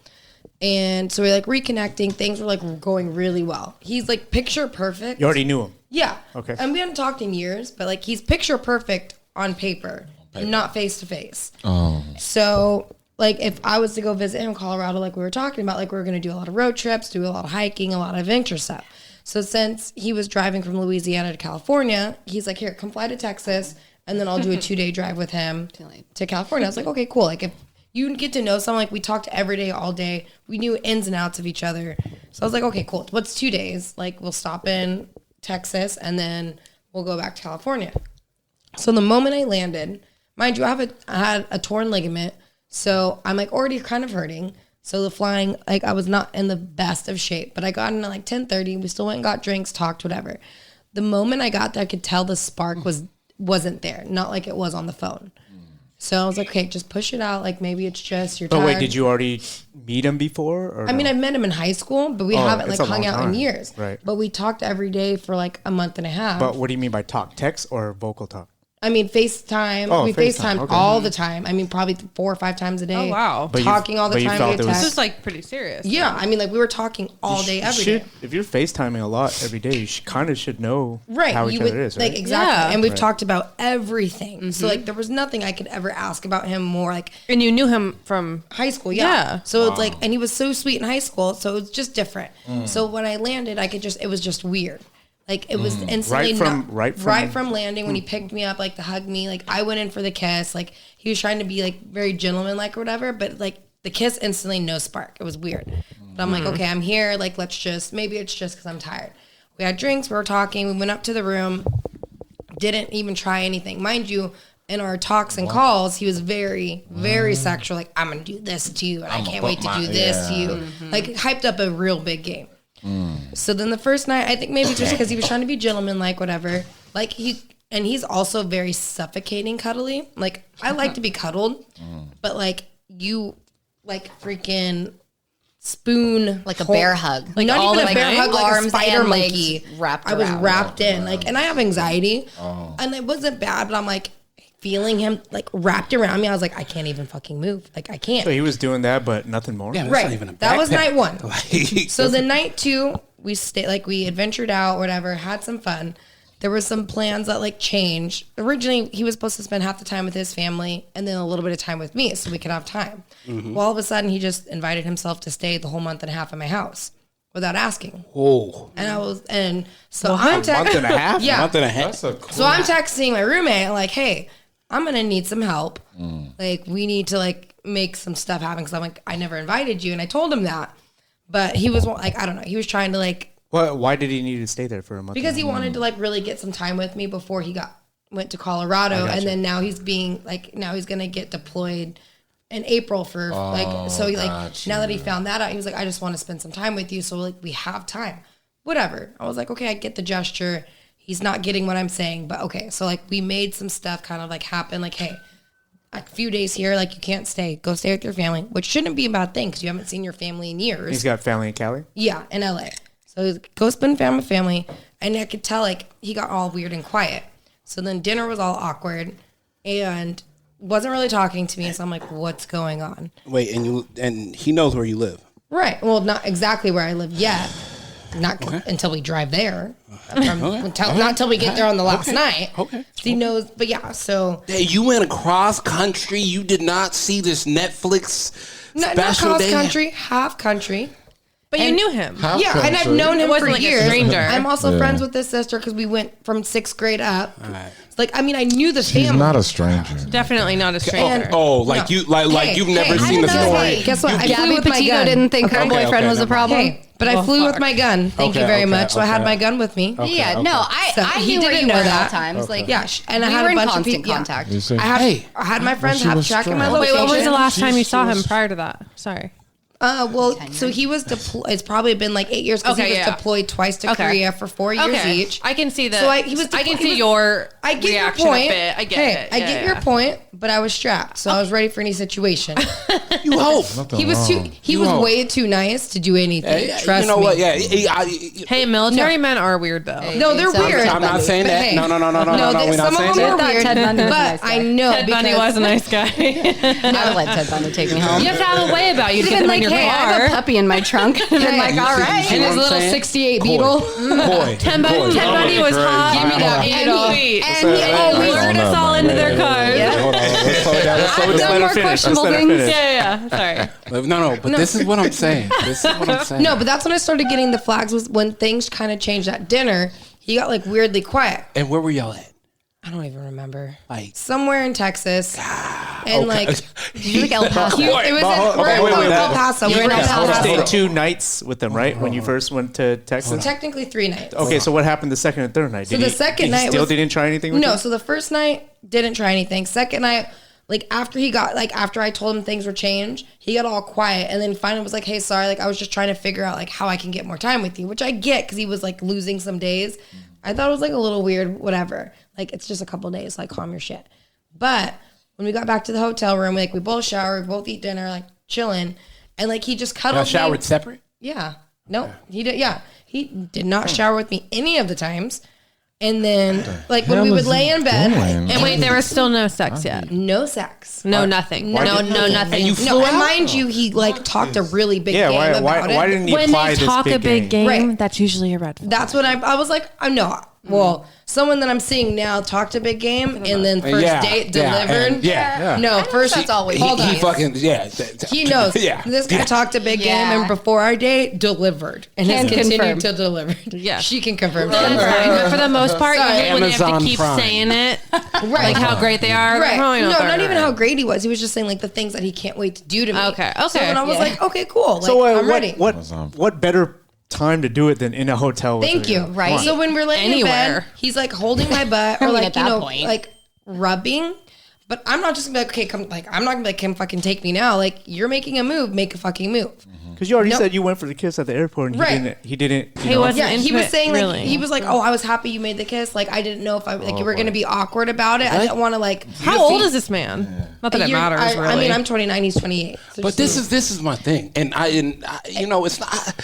And so we're like reconnecting. Things were like going really well. He's like picture perfect. You already knew him. Yeah. Okay. And we haven't talked in years, but like he's picture perfect on paper, not face to face. Oh, So like if I was to go visit him in Colorado, like we were talking about, like we were going to do a lot of road trips, do a lot of hiking, a lot of adventure stuff. So since he was driving from Louisiana to California, he's like, here, come fly to Texas, and then I'll do a 2-day drive with him to California. I was like, okay, cool. Like if you get to know someone, like we talked every day, all day. We knew ins and outs of each other. So I was like, okay, cool. What's 2 days? Like, we'll stop in Texas and then we'll go back to California. So the moment I landed, mind you, I had a torn ligament. So I'm like already kind of hurting. So the flying, like I was not in the best of shape, but I got in at like 10:30. We still went and got drinks, talked, whatever. The moment I got there, I could tell the spark wasn't there. Not like it was on the phone. So I was like, okay, just push it out. Like maybe it's just you're tired. But wait, did you already meet him before? Or I mean, I've met him in high school, but we haven't like hung out in years. Right. But we talked every day for like a month and a half. But what do you mean by talk? Text or vocal talk? I mean, FaceTime. Oh, we FaceTime, FaceTimed all the time. I mean, probably 4 or 5 times a day. Oh, wow. But Talking all the time via felt text. This is like pretty serious. Yeah, I mean, like we were talking all day, every day. If you're FaceTiming a lot every day, you kind of should know how each other is, right? Like, exactly. Yeah. And we've talked about everything. So, like, there was nothing I could ever ask about him more. Like, And you knew him from high school, yeah. Yeah. So it's like, and he was so sweet in high school, so it's just different. So when I landed, it was just weird. Like it was instantly right from landing when he picked me up, like to hug me. Like I went in for the kiss. Like he was trying to be like very gentleman-like or whatever, but like the kiss instantly no spark. It was weird. But I'm like, okay, I'm here. Like maybe it's just because I'm tired. We had drinks. We were talking. We went up to the room. Didn't even try anything, mind you. In our talks and calls, he was very, very sexual. Like I'm gonna do this to you, and I can't wait to do this to you. Like hyped up a real big game. So then the first night, I think maybe just because he was trying to be gentleman-like, whatever. Like he's also very suffocating cuddly. Like I like to be cuddled, but like you, like freaking spoon, like a bear hug, like not even a bear hug, like arms a spider and monkey. Wrapped I was around. wrapped in, like, and I have anxiety, and it wasn't bad, but I'm like feeling him like wrapped around me. I was like, I can't even fucking move. Like I can't. So he was doing that, but nothing more. Yeah, that's Right. not even a That was backpack. night one. Like, So the night 2, we stayed, like we adventured out, whatever, had some fun. There were some plans that like changed. Originally, he was supposed to spend half the time with his family and then a little bit of time with me so we could have time. Well, all of a sudden, he just invited himself to stay the whole month and a half at my house without asking. whoa. And I'm Month and a half? Yeah. Month and a half? So I'm texting my roommate like, hey, I'm going to need some help. Like we need to like make some stuff happen because I'm like, I never invited you. And I told him that. But he was like, I don't know. He was trying to like. Why did he need to stay there for a month? Because he wanted to like really get some time with me before he went to Colorado. And then now he's going to get deployed in April for so he like, now that he found that out, he was like, I just want to spend some time with you. So like we have time, whatever. I was like, okay, I get the gesture. He's not getting what I'm saying, but okay. So like we made some stuff kind of like happen. Like, hey, a few days here, like you can't stay. Go stay with your family, which shouldn't be a bad thing because you haven't seen your family in years. He's got family in Cali? Yeah, in LA. So he's like, go spend time with family. And I could tell like he got all weird and quiet. So then dinner was all awkward and wasn't really talking to me. So I'm like, what's going on? Wait, and he knows where you live. Right. Well, not exactly where I live yet. Not until we drive there. Not until we get there on the last night. Okay. So he knows, but yeah, so. Hey, you went across country. You did not see this Netflix Not special cross day? country, half country. But you knew him. Yeah, and I've known him It wasn't for like a years. stranger. I'm also Yeah. friends with his sister because we went from 6th grade up. Right. Like, I mean, I knew the She's family. not a stranger. Definitely not a stranger. Oh, like No. you, like Hey, you've never hey, seen the I don't know. story. Hey, guess what? I flew Gabby with my Petito gun. didn't think her Okay, boyfriend okay, was a never problem. Hey, but I flew with my gun. Thank you Okay, very okay, much. So I had okay. my gun with me. Yeah, no, I So he knew where didn't you know were at all that. times. Like, Yeah, and I we had were a in bunch of constant people. contact. You see? I had my friends she have was track in my strapped. Wait, location. when was the last time you saw him She's- prior to that? Sorry. Well, so he was deployed. It's probably been like 8 years because Okay, he was yeah. deployed twice to Okay. Korea for 4 years Okay. each. I can see that. So I he was can he see was- your I get reaction your point. a bit. I get hey, it. I get your point, but I was strapped, so I was ready for any situation. You hope. Nothing He was wrong. he was way too nice to do anything. Trust you know me. what? Yeah. Hey, military men are weird though. No, they're Sounds weird. I'm not saying But that. hey, No. We're not some saying of them that. are weird. Ted Bundy was a nice But guy. I know Ted Bundy because was a nice guy. I would let Ted Bundy take me home. You have to have a way about you to get Been them like, in your hey, I have a car. puppy in my trunk. And I'm like, You all see- right. you see and what his I'm little saying? 68 Coy. Beetle. Coy. Ted Bundy was hot. Give me that Beetle. Sweet. And he always lured us all into their cars. Hold on. Let's slow it down. Let's slow it I've down. done more questionable things. Yeah. Sorry. No. But this is what I'm saying. No, but that's when I started getting the flags was when things kind of changed at dinner. He got like weirdly quiet. And where were y'all at? I don't even remember. Like somewhere in Texas. And like, did you like El Paso? It was El Paso. We were in El You Paso. stayed 2 nights with them, right? When you first went to Texas? Technically 3 nights. Okay, so what happened the second and third night? So the second night still didn't try anything with No, you? so the first night didn't try anything. Second night, like after I told him things were changed, he got all quiet and then finally was like, hey, sorry, like I was just trying to figure out like how I can get more time with you, which I get because he was like losing some days. I thought it was like a little weird, whatever. Like it's just a couple days, like calm your shit. But when we got back to the hotel room, like we both showered, we both eat dinner, like chilling, and like he just cuddled me. Showered separate? Yeah. No, he did. Yeah, he did not shower with me any of the times. And then, like when we would lay in bed, and wait, there was still no sex yet. No sex, no nothing, no nothing. And you no, flew and out? mind you, he like talked a really big game why about why it. didn't he When apply they this talk a big game, Right. that's usually a red flag. That's what I was like. I'm no. Well, someone that I'm seeing now talked a big game, and then first date delivered. No, first that's always. hold on. He fucking He knows. Yeah. This guy talked a big game, Yeah. and before our date, delivered, and has Can continued confirm. to deliver. Yeah. She can confirm. That's fine, but for the most part, Sorry. even when they have to Amazon keep Prime. saying it, Right. like how great they are. Right. Oh, No, they're not even right. how great he was. He was just saying like the things that he can't wait to do to me. Okay. So then I was Yeah. like, okay, cool. Like, So I'm ready. what better time to do it than in a hotel? With Thank her? you. Right. So when we're laying in Anywhere. bed, he's like holding my butt or mean, like, at you that know, point. like rubbing. But I'm not just gonna be like, okay, come, like, I'm not gonna be like, Kim, fucking take me now. Like, you're making a move, make a fucking move. Because you already No. said you went for the kiss at the airport, and Right. he didn't. He wasn't Yeah, he into was it, saying like, really. he was like, oh, I was happy you made the kiss. Like, I didn't know if you were gonna be awkward about it. I didn't want to like. How old is this man? Not that it matters, really. I mean, I'm 29, he's 28. So But just this is my thing, and I you know, it's not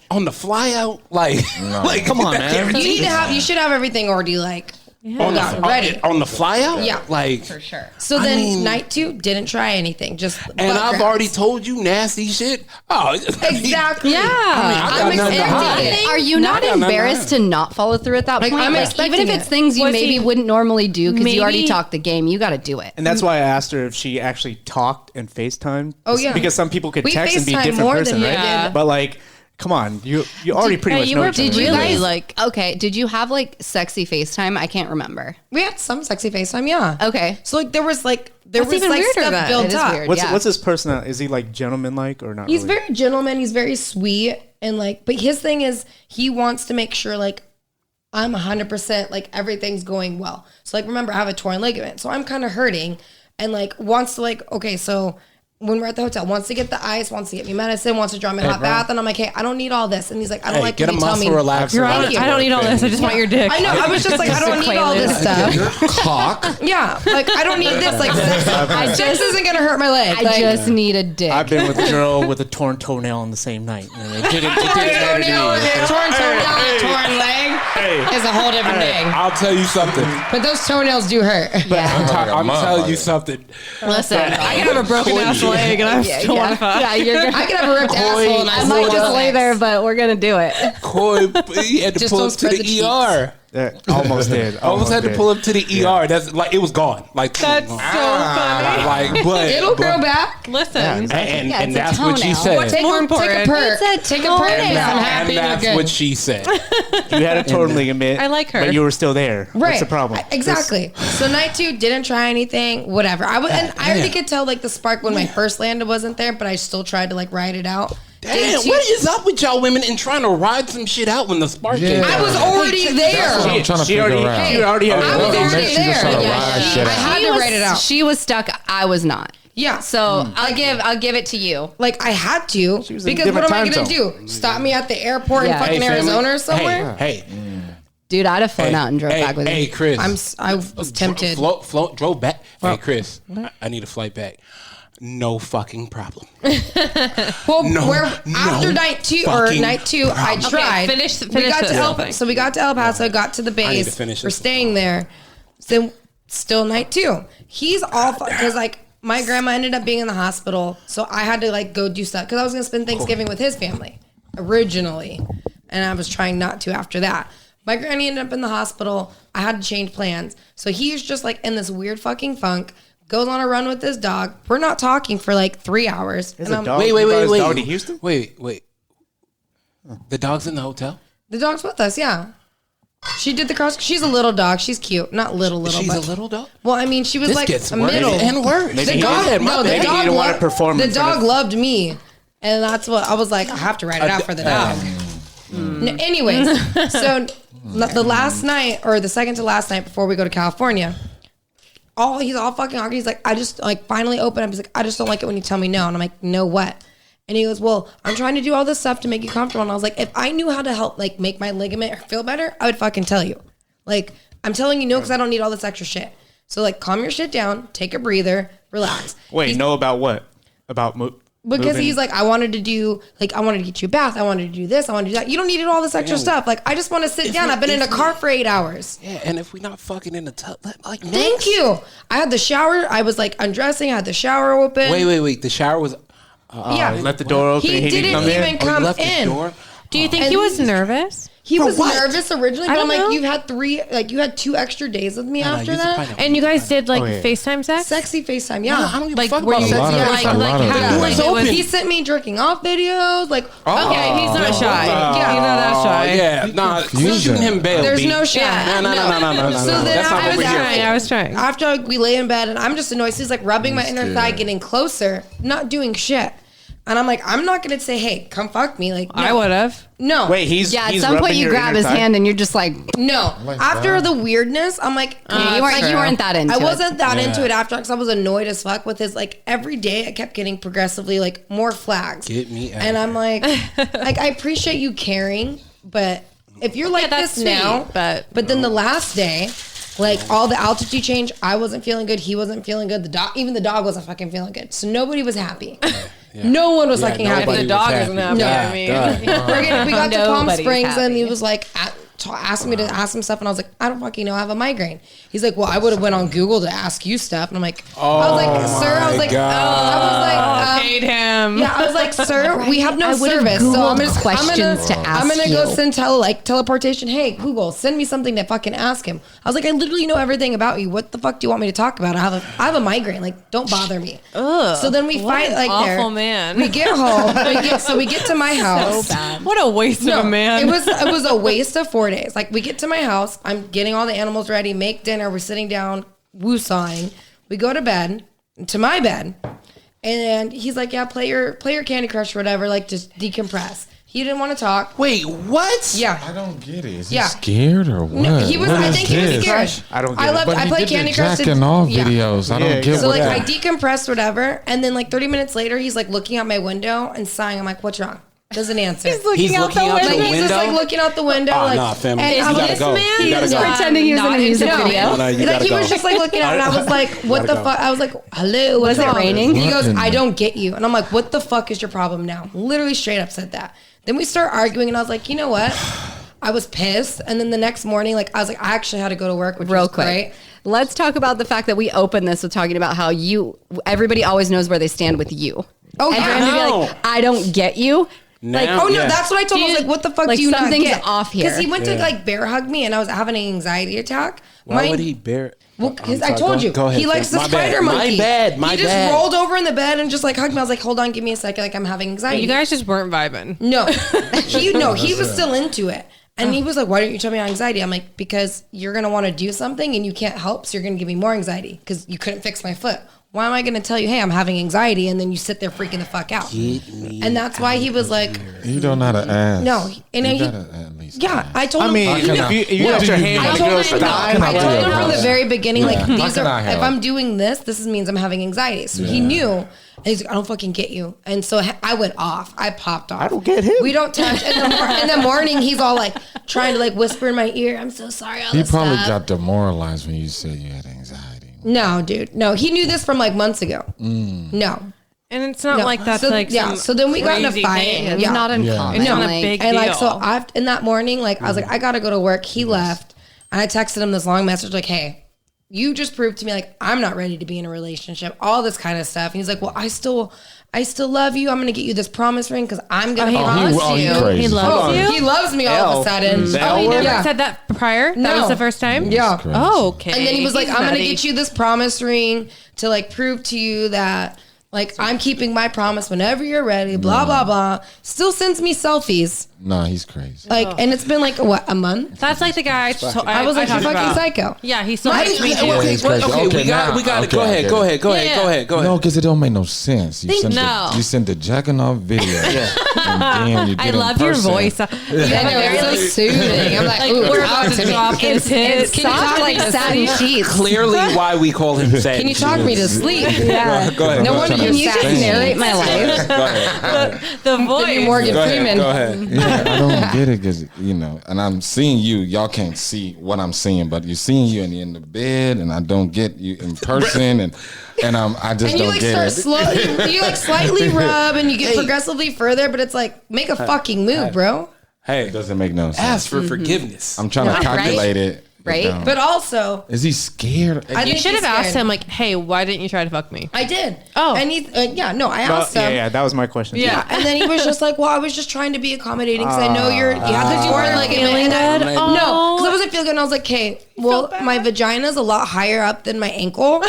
on the fly out. Like, like Come on, man. you should have everything already like ready. on the fly out. Yeah. like For sure. So I then mean- night 2 didn't try anything, just And butt I've grabs. already told you nasty shit. Oh, Exactly. Yeah. I got I'm nothing to hide. expecting it. Are you not no, no, embarrassed to not follow through at that Like, point? I'm Like, expecting even if it's it. things you Was maybe he- wouldn't normally do because you already Maybe- talked the game, you got to do it. And that's why I asked her if she actually talked and FaceTime. Oh, yeah. Because some people could We text and be a FaceTime different more person, than right? you did. But like, come on, you already pretty much you know were each other. Did you Really? guys Like- okay? Did you have like sexy FaceTime? I can't remember. We had some sexy FaceTime, yeah. Okay. So like there was That's even even weirder stuff then. built It is up. weird. What's Yeah. what's his personality? Is he like gentleman like or not? He's really? very gentleman. He's very sweet and like. But his thing is he wants to make sure like I'm 100% like everything's going well. So like remember I have a torn ligament, so I'm kind of hurting and like wants to like okay so. When we're at the hotel, wants to get the ice, wants to get me medicine, wants to draw me a hot bath, and I'm like, hey, I don't need all this. And he's like, I don't Hey, like get when a you tell me. muscle relaxer. You're Thank on, you. I don't need all this. I just want your dick. I know. I was just like, I don't need all this stuff. Cock. Yeah, like I don't need this. Like sex isn't gonna hurt my leg. I Like, just need a dick. I've been with a girl with a torn toenail on the same night. And it didn't matter to me. torn toenail, torn leg is a whole different thing. I'll tell you something. But those toenails do hurt. I'm telling you something. Listen, I can have a broken ass leg and I'm still on fire. Yeah, you're gonna, I could have a ripped asshole and I might just lay there, but we're gonna do it. Coy, he had to Just pull don't up to spread the the cheeks. ER. Almost did. Almost had to did. pull up to the ER. That's like it was gone. Like That's so funny. Like, but It'll grow back. Listen, and Yeah, it's a that's what she toenail. said. Take more a important. perk. It's a Take a perk. toenail. And I'm And happy. You're that's good. what she said. You had a torn ligament. I like her. But you were still there. Right. What's the problem? Exactly. So night 2 didn't try anything. Whatever. I was, and I already could tell like the spark when my first landed wasn't there, but I still tried to like ride it out. Damn, Day 2 what is up with y'all women and trying to ride some shit out when the spark came? I was already That's what there. I'm trying to She figure already, out. she already had. I was What already makes you just there. try to Yeah, ride shit I out? had to write it out. She was stuck. I was not. Yeah. So I'll give it to you. Like I had to was in a because what different am I time gonna do? Stop me at the airport Yeah. in fucking Hey, family. Arizona or somewhere? Hey, Dude, I'd have flown out and drove back with hey, you. Chris. I was tempted. Drove back. Hey, Chris, I need a flight back. No fucking problem. Well, No, after night 2 fucking I problem. tried. finish we got this to whole thing. So we got to El Paso, got to the I need base. to finish We're this. staying there. So still night 2. He's all because like my grandma ended up being in the hospital, so I had to like go do stuff because I was gonna spend Thanksgiving with his family originally, and I was trying not to after that. My granny ended up in the hospital. I had to change plans, so he's just like in this weird fucking funk. Goes on a run with his dog. We're not talking for like 3 hours. There's and a I'm- dog. Wait. You brought his dog to Houston? Wait. The dog's in the hotel? The dog's with us, yeah. She did the cross. She's a little dog. She's cute. Not little. She's but, a little dog? Well, I mean, she was This like gets a worse middle. and worse. The Maybe dog, you didn't- no, the maybe you dog didn't want to loved, perform the in front dog of- loved me. And that's what I was like, I have to write it out for the dog. Anyways, so the last night or the second to last night before we go to California, he's all fucking awkward. He's like, I just like finally open up. He's like, I just don't like it when you tell me no. And I'm like, no, what? And he goes, well, I'm trying to do all this stuff to make you comfortable. And I was like, if I knew how to help like make my ligament feel better, I would fucking tell you. Like, I'm telling you no because I don't need all this extra shit. So like, calm your shit down, take a breather, relax. Wait, no, about what? About Because moving? he's like, I wanted to get you a bath. I wanted to do this. I wanted to do that. You don't need all this extra stuff. Like, I just want to sit down. I've been in a car for 8 hours. Yeah, and if we're not fucking in the tub, like, Thank you. I had the shower. I was like undressing. I had the shower open. Wait. The shower was. Yeah. Let the door open. He didn't come in? even come left in. the door? Do you think he was nervous? He was what? nervous originally, I but I'm don't like, know. you had 2 extra days with me No, after use the that. pineapple. And you guys did like yeah. FaceTime sex? Sexy FaceTime, yeah. No, I don't give a Like, fuck were about you sexy. lot of- like, a lot of how- videos. like, Doors it was- open. He sent me jerking off videos. Like, Okay, he's not shy. Yeah. He's not that shy. Yeah, nah, shooting him bail. There's B. no shot. No. So then That's not I what was we're here trying. for. I was trying. After we lay in bed and I'm just annoyed. He's like rubbing my inner scared. thigh, getting closer, not doing shit. And I'm like, I'm not gonna say, hey, come fuck me. Like, no. I would have. No. Wait, he's Yeah, at he's some point rubbing you your grab inner his thigh? hand and you're just like, No. like After that. the weirdness, I'm like, yeah, you weren't that into I it. wasn't that Yeah. into it after because I was annoyed as fuck with his like every day. I kept getting progressively like more flags. Get me out And of I'm like I appreciate you caring, but if you're like that's this now, sweet, but- then the last day, like all the altitude change, I wasn't feeling good. He wasn't feeling good. Even the dog wasn't fucking feeling good. So nobody was happy. No one was fucking happy. nobody The dog was isn't happy. happy. Yeah, I mean, duh. We got to Palm Nobody's Springs and he happy. was like asked me to ask him stuff and I was like, I don't fucking know, I have a migraine. He's like, well, I would have went on Google to ask you stuff. And I'm like, I was like, sir, I was like, hate him. yeah, I was like, sir, we have no I would've service. So I'm Googled just questions to I'm gonna ask go you. send teleportation. Hey, Google, send me something to fucking ask him. I was like, I literally know everything about you. What the fuck do you want me to talk about? I have a migraine. Like, don't bother me. Ugh, So then we what fight an like awful there. man. We get home. We get to my house. What a waste of a man. It was a waste of 4 days. Like we get to my house, I'm getting all the animals ready, make dinner, we're sitting down, woosawing. We go to bed, to my bed, and he's like, yeah, play your Candy Crush or whatever, like just decompress. He didn't want to talk. Wait, what? Yeah. I don't get it. Is Yeah. he scared or what? No, he was. What I is think he was this? scared. I don't get it. But I he played did Candy the Crush. jacking off Yeah. videos. I Yeah, don't get So what like that. I decompressed, whatever, and then like 30 minutes later, he's like looking out my window and sighing. I'm like, what's wrong? Doesn't answer. He's looking out the Like, window. he's just like looking out the window. Oh, like, nah, fam. and You I was gotta like, go. You gotta go. pretending he was in a Not music into video. No, you like gotta he go. was just like looking out, and I was like, "What the go. fuck?" I was like, "Hello, what's Was it wrong?" raining? He goes, What in "I the- don't get you," and I'm like, "What the fuck is your problem now?" Literally straight up said that. Then we start arguing, and I was like, "You know what?" I was pissed, and then the next morning, like I was like, I actually had to go to work, which Real was quick. great. Let's talk about the fact that we opened this with talking about how everybody always knows where they stand with you. Oh, And yeah. for him to be No. like, I don't get you. Like, Now- Oh no, Yeah. that's what I told him. I was like, "What the fuck like, do you not something's get?" off here. Because he went to Yeah. like bear hug me, and I was having an anxiety attack. Why would he bear? Well, I'm because I sorry, told go- you go ahead, he likes the fam. My bad. spider monkey. My He just bad. rolled over in the bed and just like hugged me. I was like, "Hold on, give me a second. Like I'm having anxiety." You guys just weren't vibing. No, he was still into it. And he was like, "Why don't you tell me my anxiety?" I'm like, "Because you're going to want to do something and you can't help. So you're going to give me more anxiety because you couldn't fix my foot. Why am I going to tell you, hey, I'm having anxiety, and then you sit there freaking the fuck out?" And that's why he was like, You don't know how to ask. no. And You he, gotta at least yeah, ask. I told I him. mean, How can I- if you what got do your you hand do? on I the told girl's him, no, thigh, I can I told do him about from the it? very beginning, like, How these can are, I help? if I'm doing this means I'm having anxiety. So he knew. And he's like, I don't fucking get you. And so I went off. I popped off. I don't get him. We don't touch. In the morning, he's all like trying to like whisper in my ear, "I'm so sorry." All He this probably stuff. got demoralized when you said you had anxiety. No, dude. No, he knew this from like months ago. No. And it's not No. like that's So, like yeah, some so then we got in a crazy fight. thing. It's Yeah. not uncommon. It's not a Like, big And like, deal. so in that morning, like I was like, I gotta go to work. He left, and I texted him this long message like, "Hey, you just proved to me like I'm not ready to be in a relationship." All this kind of stuff. And he's like, "Well, I still love you. I'm gonna get you this promise ring because I'm gonna promise he you." crazy. He loves you. He loves me all of a sudden. The Oh, he L never word? Yeah. said that prior. That No. was the first time. Yeah. Crazy. Oh, okay. And then he was like, He's "I'm gonna nutty. get you this promise ring to like prove to you that Like, I'm keeping my promise whenever you're ready, blah, blah, blah. Still sends me selfies. Nah, he's crazy. Like, and it's been like, what, a month? That's like the guy I was like, you're talked fucking about. psycho. Yeah, he still Why hates do me. you- too. okay, He's crazy. Okay, we got it. Go ahead. Go ahead. No, because it don't make no sense. You send No. you send the jacking off video, and then you get I in love your person. voice. Yeah, no, it's so soothing. I'm like, ooh, we're talk about to to me. drop his hits. Can you talk like Satin Sheets? Clearly, why we call him Satin Can you talk me to sleep? Yeah. Go ahead. No go wonder ahead. Can you just Same. narrate my life? Go ahead. The The new voice. Morgan Go Freeman. ahead. Yeah, I don't get it because and I'm seeing you. Y'all can't see what I'm seeing, but you're seeing you and you're in the bed, and I don't get you in person, and I just And you don't like get start it. slowly, you like slightly rub, and you get progressively further. But it's like, make a fucking move, bro. Hey, It doesn't make no sense. ask for forgiveness. I'm trying to Right? calculate it. Right? No. But also, Is he scared? I You think should he's have asked scared. him, like, hey, why didn't you try to fuck me? I did. Oh. and he, I Well, asked him. yeah, that was my question. Yeah. And then he was just like, well, I was just trying to be accommodating because I know you're, because you weren't like, feeling and I- good? no, because I wasn't feeling good. And I was like, okay, well, my vagina's a lot higher up than my ankle.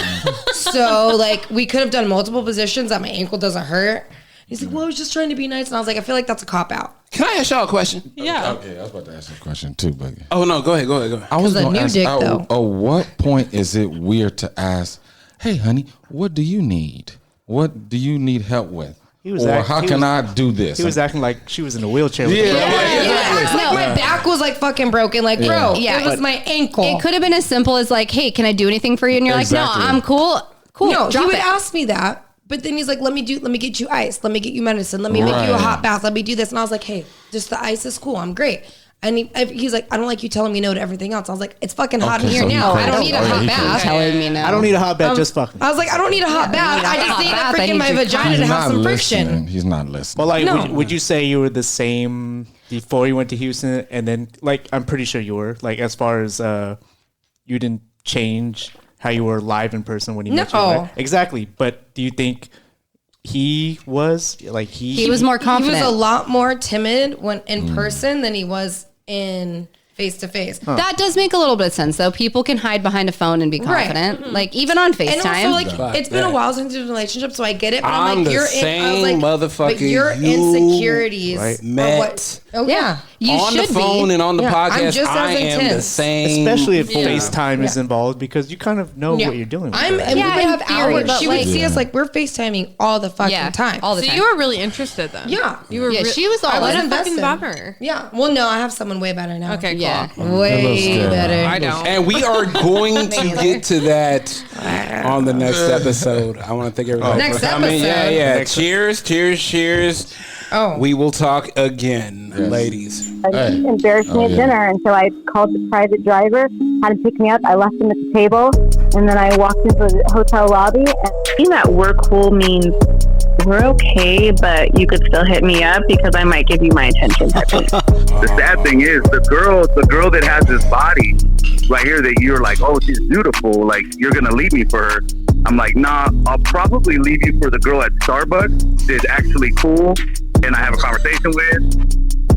So, like, we could have done multiple positions that my ankle doesn't hurt. He's like, well, I was just trying to be nice. And I was like, I feel like that's a cop out. Can I ask y'all a question? Yeah. Okay, I was about to ask a question too, but Oh no, go ahead. I was a going new to ask. dick, though. At what point is it weird to ask, "Hey, honey, what do you need? What do you need help with? How can I do this?" He was acting like she was in a wheelchair. with Yeah. him. Yeah, like my back was like fucking broken. Like, bro, Yeah. it was my ankle. It could have been as simple as like, hey, can I do anything for you? And you're Exactly. like, no, I'm cool. Cool. No, he drop would it. ask me that, but then he's like, let me get you ice, let me get you medicine, let me make you a Right. hot bath, let me do this. And I was like, hey, just the ice is cool, I'm great. And he's like, I don't like you telling me no to everything else. I was like, it's fucking hot in Okay, here so he now. I don't crazy. need a Oh, yeah, hot he bath. crazy. Telling me no. I don't need a hot bath, just fuck me. I was like, I don't need a hot bath. I just need a bath. I freaking need my you to vagina He's to have not some listening. friction. He's not listening. Well, like, No. would you say you were the same before you went to Houston, and then, like, I'm pretty sure you were, like, as far as you didn't change how you were live in person when you met you, No. right? Exactly. But do you think he was like He was more confident. He was a lot more timid when in person than he was in face to face. That does make a little bit of sense, though. People can hide behind a phone and be Right. confident. Like, even on FaceTime. And also, like, it's been yeah. a while since you've been in a relationship, so I get it. But I'm I'm like, the you're same in. I was like, motherfucker but your you insecurities met. are what? Oh yeah, you on the should phone be. and on the Yeah, I'm podcast, just I as am the intense. same. especially if FaceTime is involved, because you kind of know what you're doing with. I'm, her. and Yeah, we would in have theory, hours. but She would like- see us like we're FaceTiming all the fucking Yeah, time. all the So time. you were really interested then. Yeah. You were. Yeah, she was all I was in. What a fucking invested. bummer. Yeah. Well, no, I have someone way better now. Okay, cool. Yeah. Way scared. better. I don't. And we are going to get to that on the next episode. I want to thank everybody Next for coming. episode. Yeah. Cheers. Oh. We will talk again, ladies. He embarrassed me at yeah. dinner, and so I called the private driver, had him pick me up. I left him at the table, and then I walked into the hotel lobby. And Saying that we're cool means we're okay, but you could still hit me up because I might give you my attention. The sad thing is the girl that has this body right here that you're like, oh, she's beautiful, like you're gonna leave me for her. I'm like, nah, I'll probably leave you for the girl at Starbucks that's actually cool and I have a conversation with.